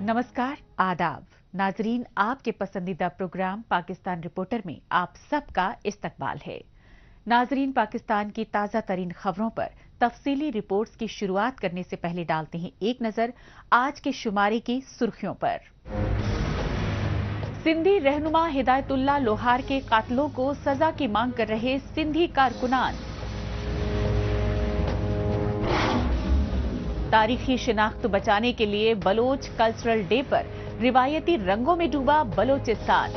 नमस्कार, आदाब नाजरीन, आपके पसंदीदा प्रोग्राम पाकिस्तान रिपोर्टर में आप सबका इस्तकबाल है। नाजरीन, पाकिस्तान की ताज़ा तरीन खबरों पर तफसीली रिपोर्ट्स की शुरुआत करने से पहले डालते हैं एक नजर आज के शुमारे की सुर्खियों पर। सिंधी रहनुमा हिदायतुल्लाह लोहार के कातलों को सजा की मांग कर रहे सिंधी कारकुनान। तारीखी शिनाख्त बचाने के लिए बलोच कल्चरल डे पर रिवायती रंगों में डूबा बलोचिस्तान।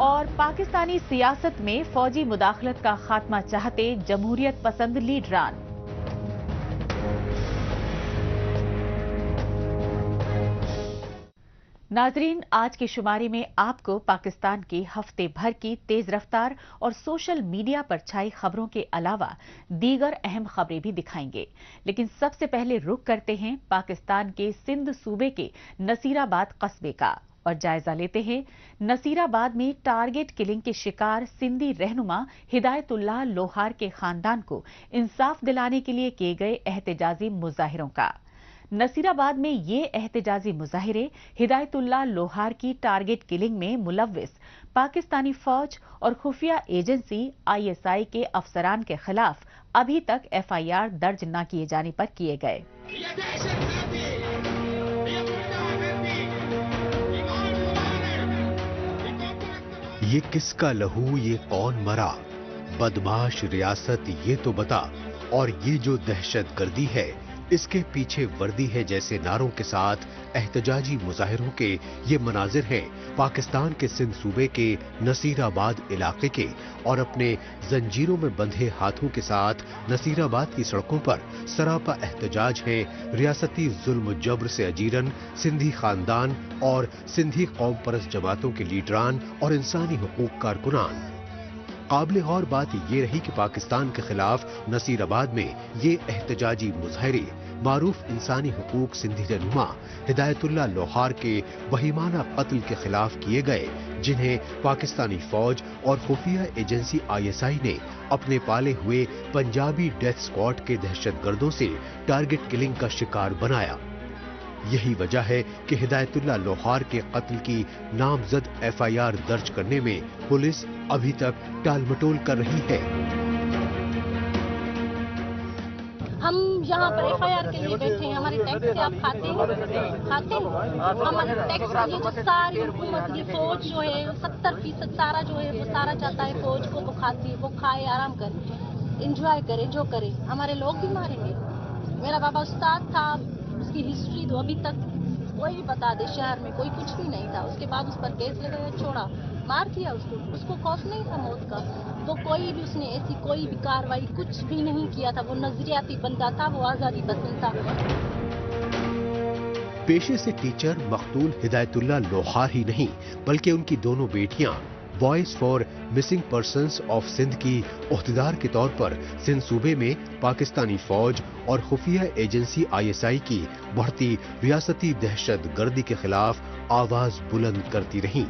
और पाकिस्तानी सियासत में फौजी मुदाखलत का खात्मा चाहते जमहूरियत पसंद लीडरान। नाजरीन, आज के शुमारे में आपको पाकिस्तान के हफ्ते भर की तेज रफ्तार और सोशल मीडिया पर छाई खबरों के अलावा दीगर अहम खबरें भी दिखाएंगे। लेकिन सबसे पहले रुख करते हैं पाकिस्तान के सिंध सूबे के नसीराबाद कस्बे का और जायजा लेते हैं नसीराबाद में टारगेट किलिंग के शिकार सिंधी रहनुमा हिदायतुल्लाह लोहार के खानदान को इंसाफ दिलाने के लिए किए गए एहतजाजी मुजाहिरों का। नसीराबाद में ये एहतजाजी मुजाहिरे हिदायतुल्लाह लोहार की टारगेट किलिंग में मुलव्विस पाकिस्तानी फौज और खुफिया एजेंसी ISI के अफसरान के खिलाफ अभी तक FIR दर्ज न किए जाने पर किए गए। ये किसका लहू, ये कौन मरा, बदमाश रियासत ये तो बता, और ये जो दहशत गर्दी है इसके पीछे वर्दी है जैसे नारों के साथ एहतजाजी मुजाहिरों के ये मनाजिर हैं पाकिस्तान के सिंध सूबे के नसीराबाद इलाके के। और अपने जंजीरों में बंधे हाथों के साथ नसीराबाद की सड़कों पर सरापा एहतजाज हैं रियासती जुल्म जबर से अजीरन सिंधी खानदान और सिंधी कौम परस्त जमातों के लीडरान और इंसानी हुकूक कारकुनान। काबिल गौर बात ये रही कि पाकिस्तान के खिलाफ नसीराबाद में ये एहतजाजी मुजाहिरे मारूफ इंसानी हुकूक सिंधी रहनुमा हिदायतुल्लाह लोहार के वहीमाना कत्ल के खिलाफ किए गए, जिन्हें पाकिस्तानी फौज और खुफिया एजेंसी ISI ने अपने पाले हुए पंजाबी डेथ स्क्वाड के दहशतगर्दों से टारगेट किलिंग का शिकार बनाया। यही वजह है कि हिदायतुल्लाह लोहार के कत्ल की नामजद FIR दर्ज करने में पुलिस अभी तक टालमटोल कर रही है। हम यहाँ पर FIR के लिए बैठे हैं। हमारे टैक्स से आप खाते हमारे टैक्स के लिए जो सारी हुकूमत की फौज जो है 70% सारा जो है वो सारा चाहता है फौज को, वो खाती है, वो खाए, आराम करे, इंजॉय करे, जो करे। हमारे लोग भी मारेंगे। मेरा बाबा उस्ताद था, उसकी हिस्ट्री तो अभी तक कोई भी बता दे, शहर में कोई कुछ भी नहीं था। उसके बाद उस पर केस लगाया, छोड़ा, मार दिया उसको खौफ नहीं था मौत का, तो कोई भी उसने ऐसी कोई भी कार्रवाई कुछ भी नहीं किया था। वो नजरियाती बंदा था, वो आजादी पसंद था। पेशे से टीचर मकतूल हिदायतुल्लाह लोहार ही नहीं बल्कि उनकी दोनों बेटियां voice for missing persons of Sindh की ओहदेदार के तौर पर सिंध सूबे में पाकिस्तानी फौज और खुफिया एजेंसी ISI की बढ़ती रियासती दहशत गर्दी के खिलाफ आवाज बुलंद करती रहीं।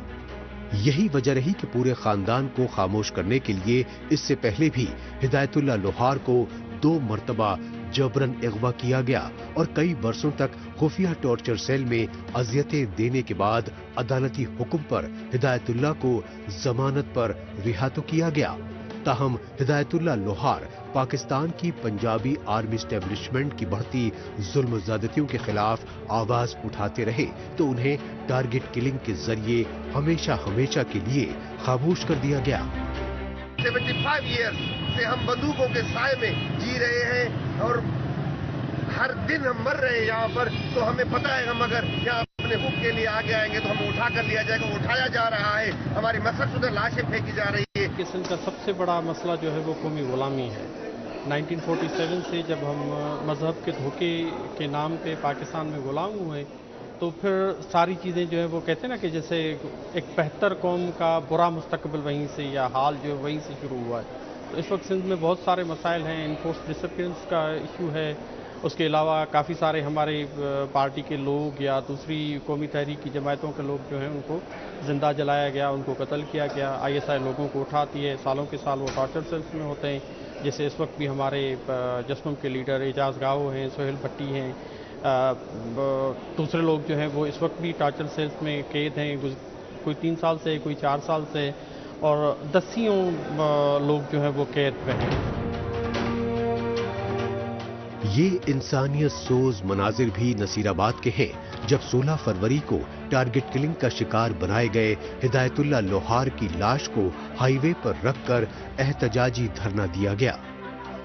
यही वजह रही कि पूरे खानदान को खामोश करने के लिए इससे पहले भी हिदायतुल्लाह लोहार को 2 मरतबा जबरन अगवा किया गया और कई बरसों तक खुफिया टॉर्चर सेल में अजियतें देने के बाद अदालती हुक्म पर हिदायतुल्लाह को जमानत पर रिहा तो किया गया। ताहम हिदायतुल्लाह लोहार पाकिस्तान की पंजाबी आर्मी एस्टेब्लिशमेंट की बढ़ती जुल्म ज़्यादतियों के खिलाफ आवाज उठाते रहे तो उन्हें टारगेट किलिंग के जरिए हमेशा हमेशा के लिए खामोश कर दिया गया। 75 ईयर्स से हम बंदूकों के साए में जी रहे हैं और हर दिन हम मर रहे हैं यहाँ पर। तो हमें पता है हम अगर यहाँ अपने हुक के लिए आगे आएंगे तो हमें उठा कर लिया जाएगा, उठाया जा रहा है, हमारी मसलसुदा लाशें फेंकी जा रही है। सिंध का सबसे बड़ा मसला जो है वो कौमी गुलामी है। 1947 से जब हम मजहब के धोखे के नाम पे पाकिस्तान में गुलाम हुए तो फिर सारी चीज़ें जो है वो कहते हैं ना कि जैसे एक बेहतर कौम का बुरा मुस्तकबिल वहीं से या हाल जो है वहीं से शुरू हुआ है। तो इस वक्त सिंध में बहुत सारे मसाइल हैं, इनफोर्स डिसअपीयरेंस का इशू है, उसके अलावा काफ़ी सारे हमारे पार्टी के लोग या दूसरी कौमी तहरीक की जमातों के लोग जो हैं उनको ज़िंदा जलाया गया, उनको कत्ल किया गया। ISI लोगों को उठाती है, सालों के साल वो टॉर्चर सेल्स में होते हैं। जैसे इस वक्त भी हमारे जश्नों के लीडर एजाज गाओ हैं, सोहेल भट्टी हैं, दूसरे लोग जो हैं वो इस वक्त भी टार्चर सेल्स में कैद हैं, कोई 3 साल से, कोई 4 साल से, और दसियों लोग जो हैं वो कैद पे हैं। ये इंसानियत सोज मनाजिर भी नसीराबाद के हैं, जब 16 फरवरी को टारगेट किलिंग का शिकार बनाए गए हिदायतुल्लाह लोहार की लाश को हाईवे पर रखकर एहतजाजी धरना दिया गया।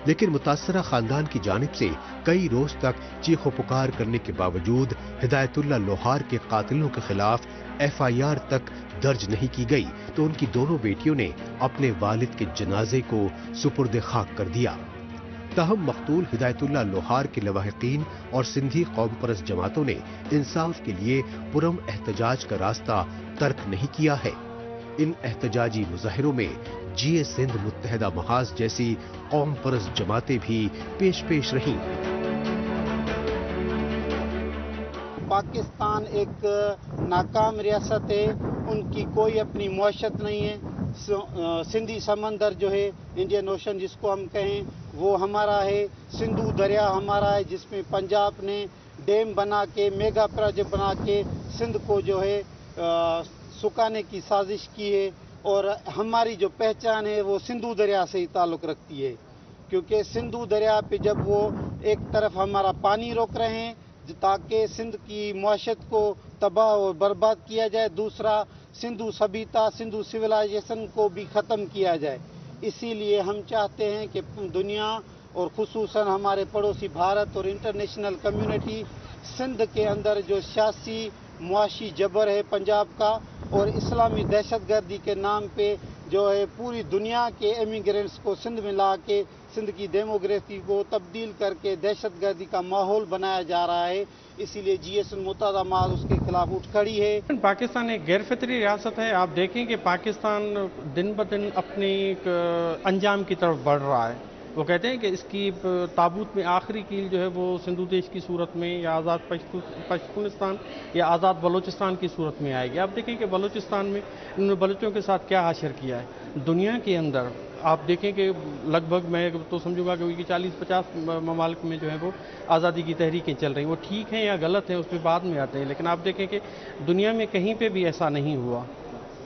लेकिन मुतासरा खानदान की जानिब से कई रोज तक चीखो पुकार करने के बावजूद हिदायतुल्लाह लोहार के कातिलों के खिलाफ FIR तक दर्ज नहीं की गई, तो उनकी दोनों बेटियों ने अपने वालिद के जनाजे को सुपुर्द खाक कर दिया। तहम मकतूल हिदायतुल्लाह लोहार के लवाहिकीन और सिंधी कौम परस्त जमातों ने इंसाफ के लिए पुरम एहतजाज का रास्ता तर्क नहीं किया है। इन एहतजाजी मुजाहिरों में GA सिंध मुत्तहदा महाज जैसी कौम परस्त जमातें भी पेश रहीं। पाकिस्तान एक नाकाम रियासत है, उनकी कोई अपनी मुआशत नहीं है। सिंधी समंदर जो है, इंडियन ओशन जिसको हम कहें, वो हमारा है। सिंधु दरिया हमारा है, जिसमें पंजाब ने डैम बना के, मेगा प्रोजेक्ट बना के सिंध को जो है सुखाने की साजिश की है। और हमारी जो पहचान है वो सिंधु दरिया से ही ताल्लुक़ रखती है, क्योंकि सिंधु दरिया पे जब वो एक तरफ हमारा पानी रोक रहे हैं ताकि सिंध की मुआशत को तबाह और बर्बाद किया जाए, दूसरा सिंधु सभ्यता, सिंधु सिविलाइजेशन को भी ख़त्म किया जाए। इसीलिए हम चाहते हैं कि दुनिया और खुसूसन हमारे पड़ोसी भारत और इंटरनेशनल कम्युनिटी सिंध के अंदर जो सियासी मुआशी जबर है पंजाब का और इस्लामी दहशतगर्दी के नाम पे जो है पूरी दुनिया के इमिग्रेंट्स को सिंध में ला के सिंध की डेमोग्राफी को तब्दील करके दहशतगर्दी का माहौल बनाया जा रहा है। इसीलिए GA सिंध मुत्तहदा महाज उसके खिलाफ उठ खड़ी है। पाकिस्तान एक गैर फितरी रियासत है। आप देखें कि पाकिस्तान दिन ब दिन अपने अंजाम की तरफ बढ़ रहा है। वो कहते हैं कि इसकी ताबूत में आखिरी कील जो है वो सिंधु देश की सूरत में या आज़ाद पश्तूनिस्तान या आज़ाद बलोचिस्तान की सूरत में आएगी। आप देखें कि बलोचिस्तान में इन्होंने बलोचों के साथ क्या हाशिर किया है। दुनिया के अंदर आप देखें कि लगभग मैं तो समझूंगा कि 40-50 ममालिक में जो है वो आज़ादी की तहरीकें चल रही हैं। वो ठीक हैं या गलत हैं उस पर बाद में आते हैं, लेकिन आप देखें कि दुनिया में कहीं पे भी ऐसा नहीं हुआ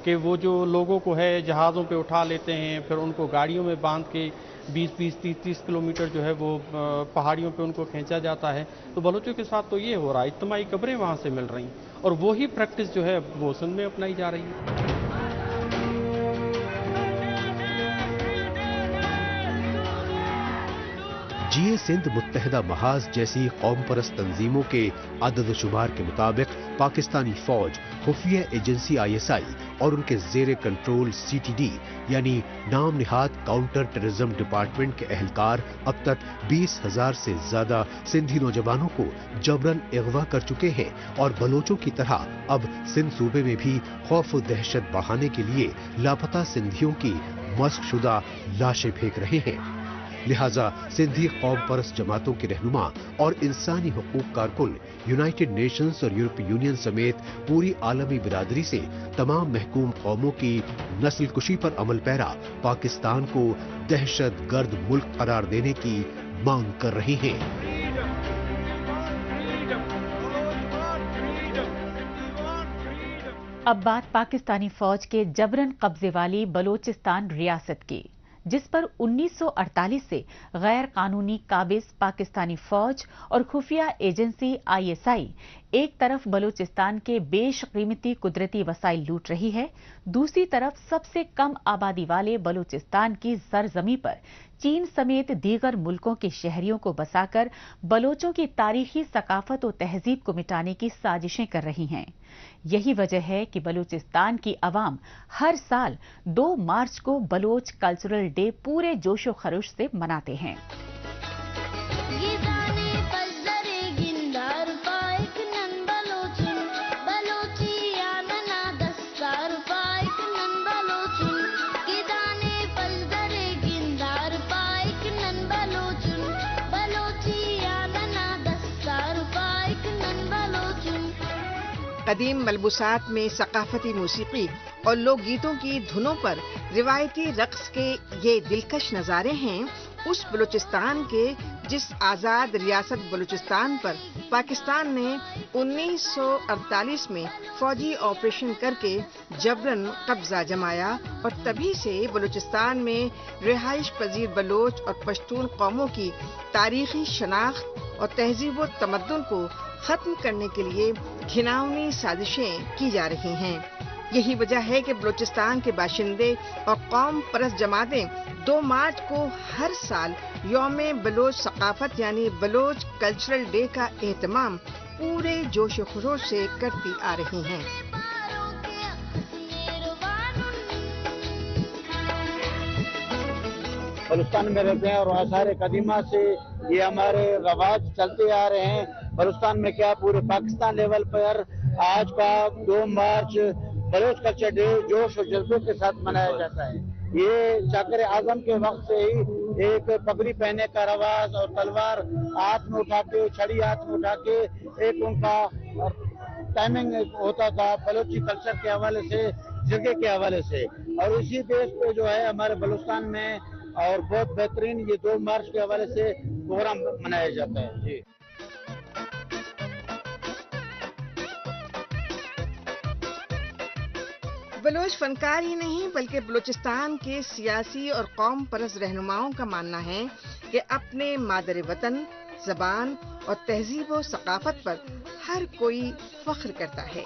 कि वो जो लोगों को है जहाज़ों पे उठा लेते हैं, फिर उनको गाड़ियों में बांध के 20-20, 30-30 किलोमीटर जो है वो पहाड़ियों पे उनको खींचा जाता है। तो बलोचों के साथ तो ये हो रहा है, इज्तिमाई कब्रें वहाँ से मिल रही और वही प्रैक्टिस जो है वो सिंध में अपनाई जा रही है। GA सिंध मुत्तहदा महाज जैसी कौम परस्त तंजीमों के अदद शुमार के मुताबिक पाकिस्तानी फौज, खुफिया एजेंसी ISI और उनके जेर कंट्रोल CTD यानी नाम निहाद काउंटर टेररिज्म डिपार्टमेंट के एहलकार अब तक 20,000 से ज्यादा सिंधी नौजवानों को जबरन अगवा कर चुके हैं और बलोचों की तरह अब सिंध सूबे में भी खौफ और दहशत बढ़ाने के लिए लापता सिंधियों की मस्कशुदा लाशें फेंक रहे हैं। लिहाजा सिंधी कौम परस्त जमातों के रहनुमा और इंसानी हुकूक कारकुन यूनाइटेड नेशंस और यूरोपीय यूनियन समेत पूरी आलमी बिरादरी से तमाम महकूम कौमों की नस्ल कुशी पर अमल पैरा पाकिस्तान को दहशत गर्द मुल्क करार देने की मांग कर रहे हैं। अब बात पाकिस्तानी फौज के जबरन कब्जे वाली बलोचिस्तान रियासत की, जिस पर 1948 से गैर कानूनी काबिज पाकिस्तानी फौज और खुफिया एजेंसी ISI एक तरफ बलूचिस्तान के बेशकीमती कुदरती वसाइल लूट रही है, दूसरी तरफ सबसे कम आबादी वाले बलूचिस्तान की सरजमी पर चीन समेत दीगर मुल्कों के शहरियों को बसाकर बलोचों की तारीखी सकाफत और तहजीब को मिटाने की साजिशें कर रही हैं। यही वजह है कि बलूचिस्तान की अवाम हर साल 2 मार्च को बलोच कल्चरल डे पूरे जोशो खरोश से मनाते हैं। कदीम मलबूसात में सकाफती मौसीकी और लोकगीतों की धुनों पर रिवायती रक्स के ये दिलकश नज़ारे हैं उस बलूचिस्तान के जिस आज़ाद रियासत बलूचिस्तान पर پاکستان نے 1948 میں فوجی آپریشن کر کے جبراً قبضہ جمایا اور تبھی سے بلوچستان میں رہائش پذیر بلوچ اور پشتون قوموں کی تاریخی شناخت اور تہذیب و تمدن کو ختم کرنے کے لیے گھناؤنی سازشیں کی جا رہی ہیں۔ یہی وجہ ہے کہ بلوچستان کے باشندے اور قوم پرست جماعتیں 2 مارچ کو ہر سال یوم بلوچ ثقافت یعنی بلوچ کلچرل ڈے کا اہتمام پورے جوش و خروش سے کرتی آ رہی ہیں۔ بلوچستان میں رہتے ہیں اور آثار قدیمہ سے یہ ہمارے رواج چلتے آ رہے ہیں۔ بلوچستان میں کیا پورے پاکستان لیول پر آج کا 2 مارچ بلوچ کلچر ڈے جوش و جذبے کے ساتھ منایا جاتا ہے۔ یہ چاکر اعظم کے وقت سے ہی ایک پگڑی پہنے کا رواج اور تلوار ہاتھ میں اٹھا کے چھڑی ہاتھ میں اٹھا کے ایک ان کا ٹائمنگ ہوتا تھا بلوچی کلچر کے حوالے سے، جگہ کے حوالے سے، اور اسی بیس پہ جو ہے ہمارے بلوچستان میں اور بہت بہترین یہ 2 مارچ کے حوالے سے پروگرام منایا جاتا ہے۔ جی بلوچ فنکار ہی نہیں بلکہ بلوچستان کے سیاسی اور قوم پرست رہنماؤں کا ماننا ہے کہ اپنے مادر وطن، زبان اور تہذیب و ثقافت پر ہر کوئی فخر کرتا ہے،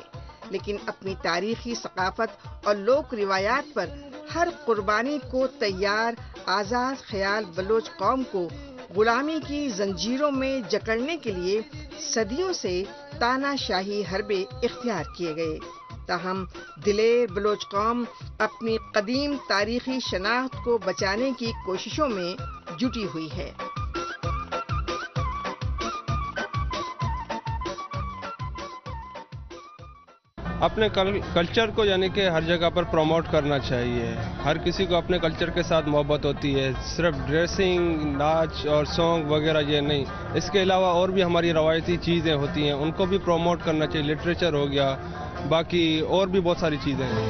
لیکن اپنی تاریخی ثقافت اور لوک روایات پر ہر قربانی کو تیار آزاد خیال بلوچ قوم کو غلامی کی زنجیروں میں جکڑنے کے لیے صدیوں سے تانا شاہی حربے اختیار کیے گئے۔ تاہم دلیر بلوچ قوم اپنی قدیم تاریخی شناخت کو بچانے کی کوششوں میں جٹی ہوئی ہے۔ اپنے کلچر کو یعنی کہ ہر جگہ پر پروموٹ کرنا چاہیے۔ ہر کسی کو اپنے کلچر کے ساتھ محبت ہوتی ہے، صرف ڈریسنگ، ناچ اور سانگ وغیرہ یہ نہیں، اس کے علاوہ اور بھی ہماری روایتی چیزیں ہوتی ہیں، ان کو بھی پروموٹ کرنا چاہیے۔ لٹریچر ہو گیا، باقی اور بھی بہت ساری چیزیں ہیں۔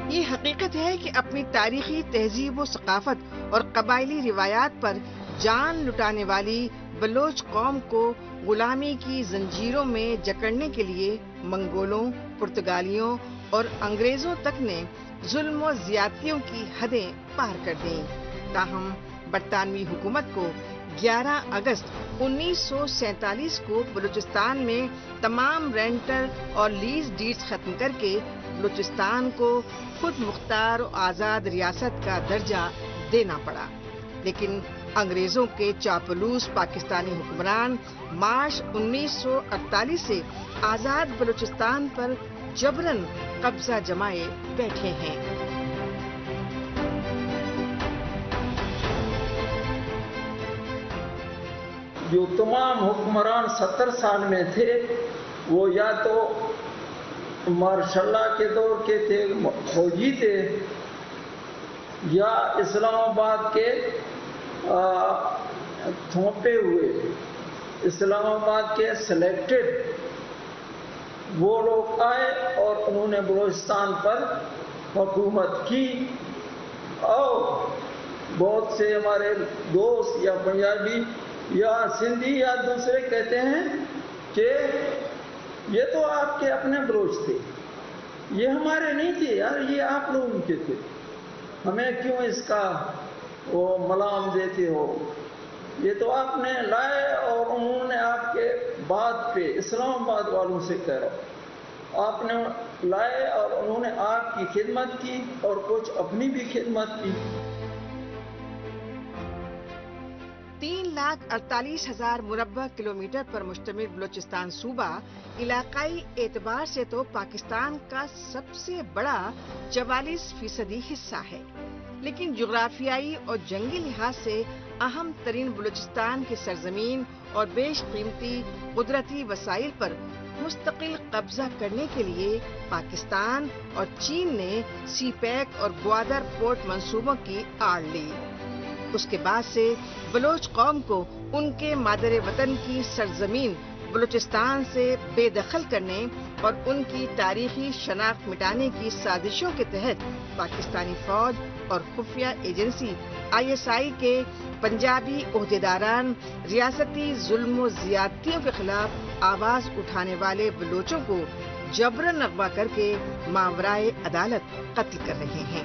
یہ حقیقت ہے کہ اپنی تاریخی تہذیب و ثقافت اور قبائلی روایات پر جان لٹانے والی بلوچ قوم کو غلامی کی زنجیروں میں جکڑنے کے لیے منگولوں، پرتگالیوں اور انگریزوں تک نے ظلم و زیادتیوں کی حدیں پار کر دیں۔ تاہم برطانوی حکومت کو 11 اگست 1947 کو بلوچستان میں تمام رینٹل اور لیز ڈیڈز ختم کر کے بلوچستان کو خود مختار و آزاد ریاست کا درجہ دینا پڑا، لیکن انگریزوں کے چاپلوس پاکستانی حکمران مارچ 1948 سے آزاد بلوچستان پر جبراً قبضہ جمائے بیٹھے ہیں۔ جو تمام حکمران 70 سال میں تھے وہ یا تو مارشاء اللہ کے دور کے تھے، فوجی تھے، یا اسلام آباد کے تھوپے ہوئے، اسلام آباد کے سلیکٹڈ وہ لوگ آئے اور انہوں نے بلوچستان پر حکومت کی۔ اور بہت سے ہمارے دوست یا پنجابی یا سندھی یا دوسرے کہتے ہیں کہ یہ تو آپ کے اپنے بلوچ تھے، یہ ہمارے نہیں تھے یار، یہ آپ لوگوں کے تھے، ہمیں کیوں اس کا وہ ملام دیتے ہو؟ یہ تو آپ نے لائے اور انہوں نے آپ کے بات پہ اسلام آباد والوں سے کہہ رہا، آپ نے لائے اور انہوں نے آپ کی خدمت کی اور کچھ اپنی بھی خدمت کی۔ 3,48,000 مربع کلومیٹر پر مشتمل بلوچستان صوبہ علاقائی اعتبار سے تو پاکستان کا سب سے بڑا 44% حصہ ہے، لیکن جغرافیائی اور جنگی لحاظ سے اہم ترین بلوچستان کی سرزمین اور بیش قیمتی قدرتی وسائل پر مستقل قبضہ کرنے کے لیے پاکستان اور چین نے سی پیک اور گوادر پورٹ منصوبوں کی آڑ لی۔ اس کے بعد سے بلوچ قوم کو ان کے مادر وطن کی سرزمین بلوچستان سے بے دخل کرنے اور ان کی تاریخی شناخت مٹانے کی سازشوں کے تحت پاکستانی فوج اور خفیہ ایجنسی ISI کے پنجابی عہدیداران ریاستی ظلم و زیادتیوں کے خلاف آواز اٹھانے والے بلوچوں کو جبراً اغوا کر کے ماورائے عدالت قتل کر رہے ہیں۔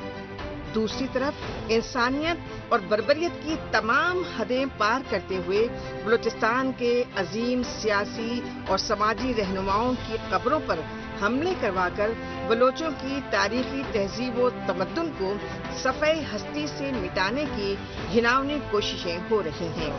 دوسری طرف انسانیت اور بربریت کی تمام حدیں پار کرتے ہوئے بلوچستان کے عظیم سیاسی اور سماجی رہنماؤں کی قبروں پر حملے کروا کر بلوچوں کی تاریخی تہذیب و تمدن کو صفحہ ہستی سے مٹانے کی گھناؤنی کوششیں ہو رہی ہیں۔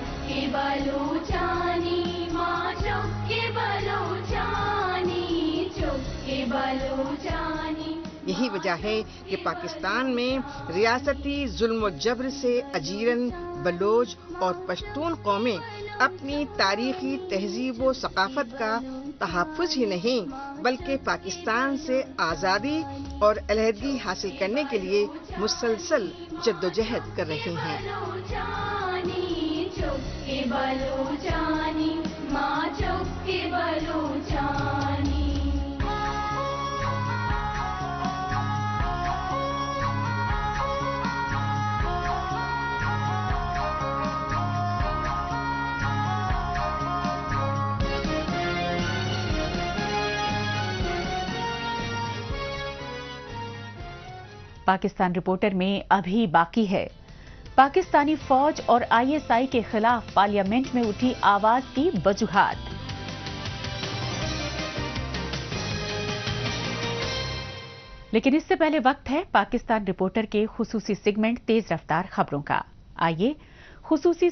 یہی وجہ ہے کہ پاکستان میں ریاستی ظلم و جبر سے اجیرن بلوچ اور پشتون قومیں اپنی تاریخی تہذیب و ثقافت کا تحفظ ہی نہیں بلکہ پاکستان سے آزادی اور علیحدگی حاصل کرنے کے لیے مسلسل جدوجہد کر رہے ہیں۔ پاکستان رپورٹر میں ابھی باقی ہے۔ پاکستانی فوج اور ISI کے خلاف پارلیمنٹ میں اٹھی آواز کی وجوہات۔ لیکن اس سے پہلے وقت ہے پاکستان رپورٹر کے خصوصی سیگمنٹ تیز رفتار خبروں کا۔ آئیے خصوصی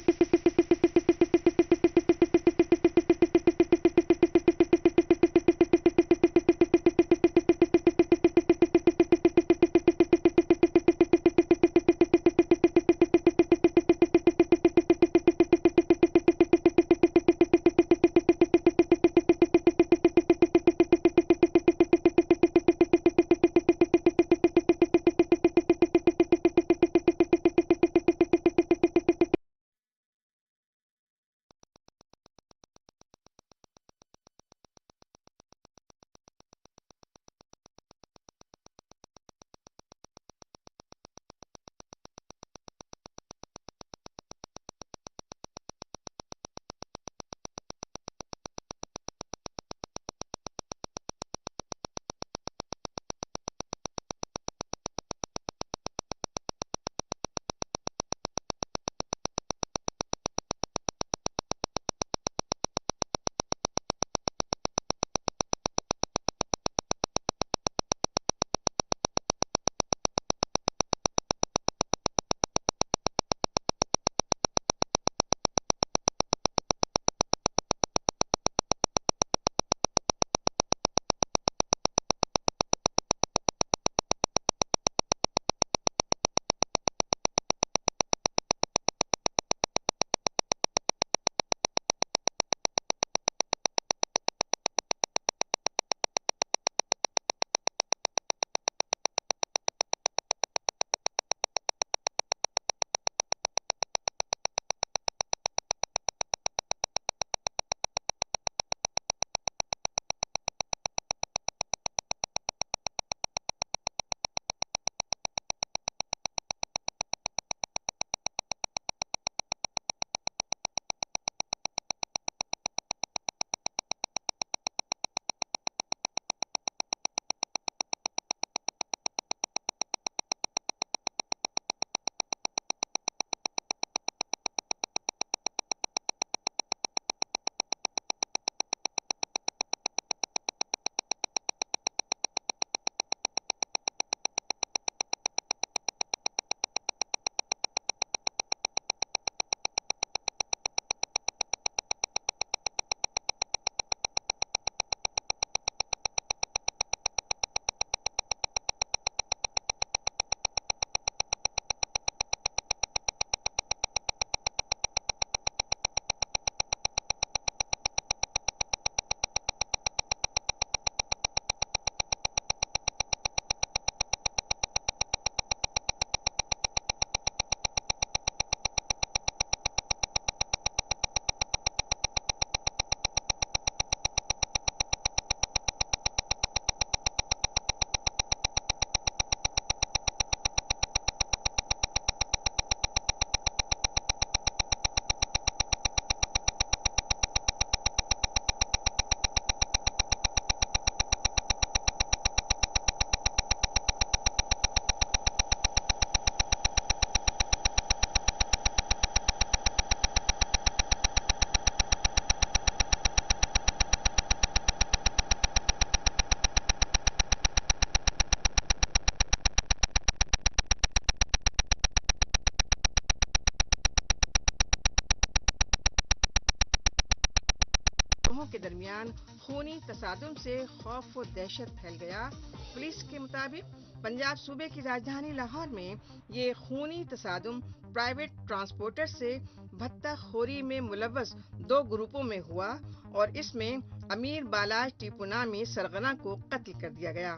گروہوں کے درمیان خونی تصادم سے خوف و دہشت پھیل گیا۔ پولیس کے مطابق پنجاب صوبے کی راجدھانی لاہور میں یہ خونی تصادم پرائیویٹ ٹرانسپورٹر سے بھتہ خوری میں ملوث 2 گروپوں میں ہوا اور اس میں امیر بالاج ٹیپو نامی سرغنہ کو قتل کر دیا گیا۔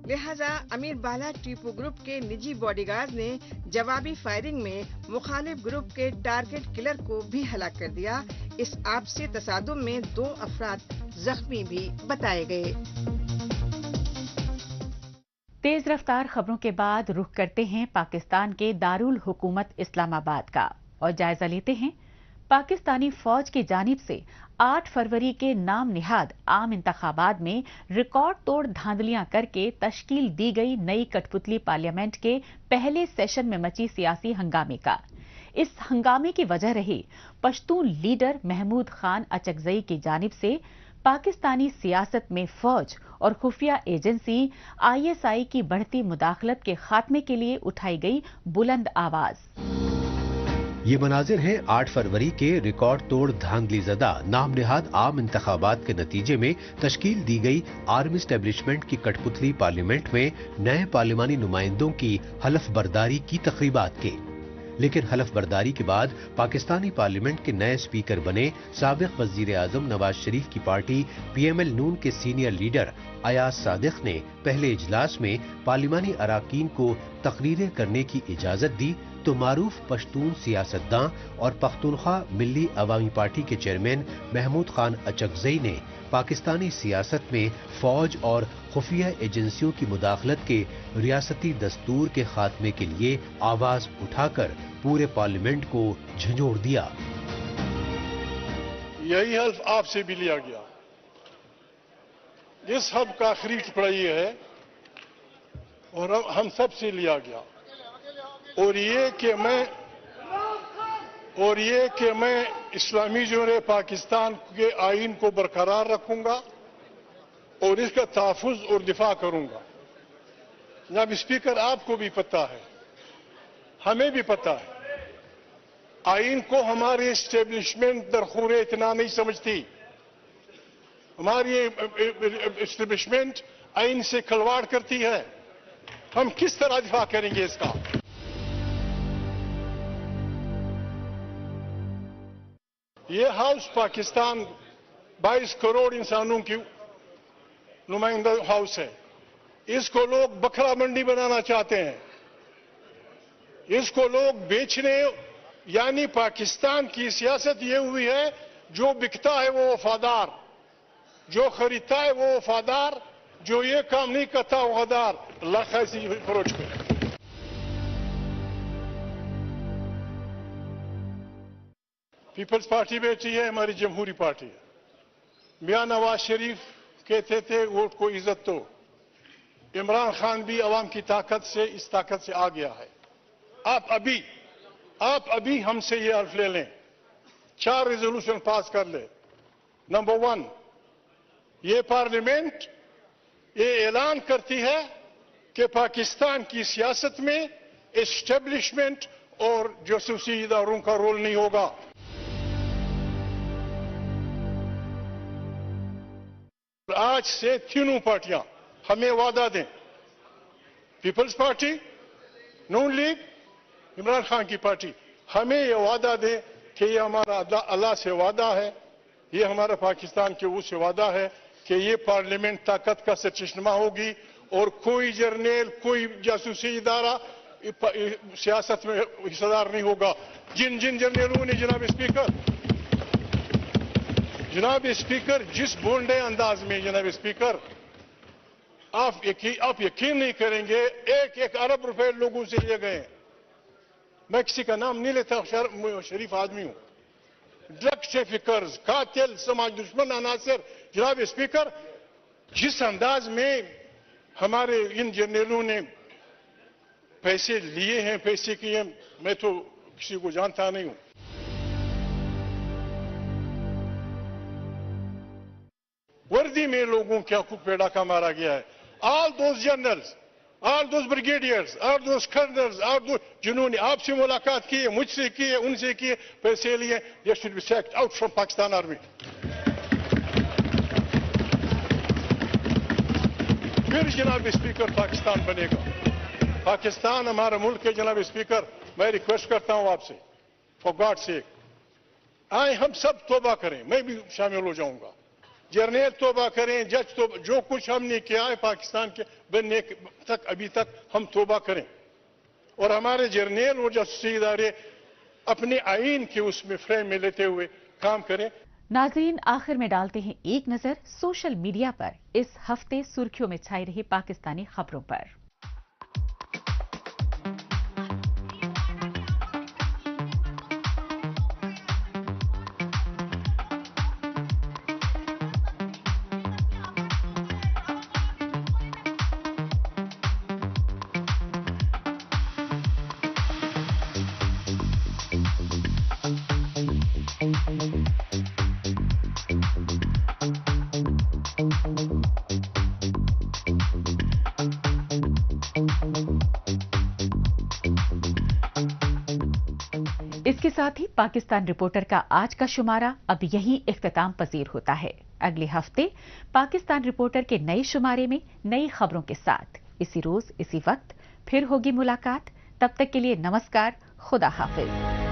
لہذا امیر بالاج ٹیپو گروپ کے نجی باڈی گارڈ نے جوابی فائرنگ میں مخالف گروپ کے ٹارگٹ کلر کو بھی ہلاک کر دیا۔ اس آپسی تصادم میں 2 افراد زخمی بھی بتائے گئے۔ تیز رفتار خبروں کے بعد رخ کرتے ہیں پاکستان کے دارالحکومت اسلام آباد کا اور جائزہ لیتے ہیں پاکستانی فوج کی جانب سے 8 فروری کے نام نہاد عام انتخابات میں ریکارڈ توڑ دھاندلیاں کر کے تشکیل دی گئی نئی کٹ پتلی پارلیمنٹ کے پہلے سیشن میں مچی سیاسی ہنگامے کا۔ اس ہنگامے کی وجہ رہی پشتون لیڈر محمود خان اچکزئی کی جانب سے پاکستانی سیاست میں فوج اور خفیہ ایجنسی ISI کی بڑھتی مداخلت کے خاتمے کے لیے اٹھائی گئی بلند آواز۔ یہ مناظر ہیں 8 فروری کے ریکارڈ توڑ دھاندلی زدہ نام نہاد عام انتخابات کے نتیجے میں تشکیل دی گئی آرمی اسٹیبلشمنٹ کی کٹ پتلی پارلیمنٹ میں نئے پارلیمانی نمائندوں کی حلف برداری کی تقریبات کے۔ لیکن حلف برداری کے بعد پاکستانی پارلیمنٹ کے نئے اسپیکر بنے سابق وزیر اعظم نواز شریف کی پارٹی PML نون کے سینئر لیڈر ایاز صادق نے پہلے اجلاس میں پارلیمانی اراکین کو تقریریں کرنے کی اجازت دی تو معروف پشتون سیاستداں اور پختونخوا ملی عوامی پارٹی کے چیئرمین محمود خان اچکزئی نے پاکستانی سیاست میں فوج اور خفیہ ایجنسیوں کی مداخلت کے ریاستی دستور کے خاتمے کے لیے آواز اٹھا کر پورے پارلیمنٹ کو جھنجھوڑ دیا۔ یہی حلف آپ سے بھی لیا گیا۔ اس حلف کا آخری ٹکڑا یہ ہے اور ہم سب سے لیا گیا اور یہ کہ میں اسلامی جمہوریہ پاکستان کے آئین کو برقرار رکھوں گا اور اس کا تحفظ اور دفاع کروں گا۔ جناب اسپیکر، آپ کو بھی پتہ ہے، ہمیں بھی پتہ ہے، آئین کو ہماری اسٹیبلشمنٹ درخور اتنا نہیں سمجھتی۔ ہماری اسٹیبلشمنٹ آئین سے کھلواڑ کرتی ہے۔ ہم کس طرح دفاع کریں گے اس کا؟ یہ ہاؤس پاکستان 22 کروڑ انسانوں کی نمائندہ ہاؤس ہے۔ اس کو لوگ بکرا منڈی بنانا چاہتے ہیں، اس کو لوگ بیچنے، یعنی پاکستان کی سیاست یہ ہوئی ہے جو بکتا ہے وہ وفادار، جو خریدتا ہے وہ وفادار، جو یہ کام نہیں کرتا وہ غدار۔ اللہ خیسی فروش کرے۔ پیپلز پارٹی بیٹی ہے، ہماری جمہوری پارٹی ہے۔ میاں نواز شریف کہتے تھے ووٹ کو عزت دو۔ عمران خان بھی عوام کی طاقت سے اس طاقت سے آ گیا ہے۔ آپ ابھی ہم سے یہ حلف لے لیں، 4 ریزولوشن پاس کر لیں۔ نمبر 1، یہ پارلیمنٹ یہ اعلان کرتی ہے کہ پاکستان کی سیاست میں اسٹیبلشمنٹ اور جاسوسی اداروں کا رول نہیں ہوگا۔ آج سے تینوں پارٹیاں ہمیں وعدہ دیں، پیپلز پارٹی، نون لیگ، عمران خان کی پارٹی، ہمیں یہ وعدہ دیں کہ یہ ہمارا اللہ سے وعدہ ہے، یہ ہمارا پاکستان کے وہ سے وعدہ ہے کہ یہ پارلیمنٹ طاقت کا سرچشمہ ہوگی اور کوئی جرنیل، کوئی جاسوسی ادارہ سیاست میں حصہ دار نہیں ہوگا۔ جن جرنیلوں نے جناب اسپیکر جس بونڈے انداز میں جناب اسپیکر آپ یقین نہیں کریں گے، 1 ارب روپے لوگوں سے لیے گئے۔ میں کسی کا نام نہیں لیتا، شریف آدمی ہوں۔ ڈرگ ٹریفکرز، قاتل، سماج دشمن عناصر، جناب اسپیکر جس انداز میں ہمارے ان جرنیلوں نے پیسے لیے ہیں، پیسے کیے، میں تو کسی کو جانتا نہیں ہوں۔ وردی میں لوگوں کے حقوق پہ ڈاکہ مارا گیا ہے۔ All those generals, all those brigadiers, all those colonels, جنہوں نے آپ سے ملاقات کی ہے، مجھ سے کی ہے، ان سے کی ہے، پیسے لیے، they should be sacked out from Pakistan Army۔ फिर जनाब स्पीकर पाकिस्तान बनेगा। पाकिस्तान हमारा मुल्क है जनाब स्पीकर। मैं रिक्वेस्ट करता हूं आपसे, फॉर गॉड सेक, आए हम सब तौबा करें, मैं भी शामिल हो जाऊंगा। जर्नल तौबा करें, जज तो जो कुछ हमने किया है पाकिस्तान के बनने तक, अभी तक हम तौबा करें और हमारे जर्नल और जासूसी इदारे अपने आइन के उसमें फ्रेम में लेते हुए काम करें। नाज़रीन, आखिर में डालते हैं एक नजर सोशल मीडिया पर इस हफ्ते सुर्खियों में छाई रही पाकिस्तानी खबरों पर। इसके साथ ही पाकिस्तान रिपोर्टर का आज का शुमारा अब यहीं इख्तिताम पजीर होता है। अगले हफ्ते पाकिस्तान रिपोर्टर के नए शुमारे में नई खबरों के साथ इसी रोज इसी वक्त फिर होगी मुलाकात। तब तक के लिए नमस्कार, खुदा हाफिज।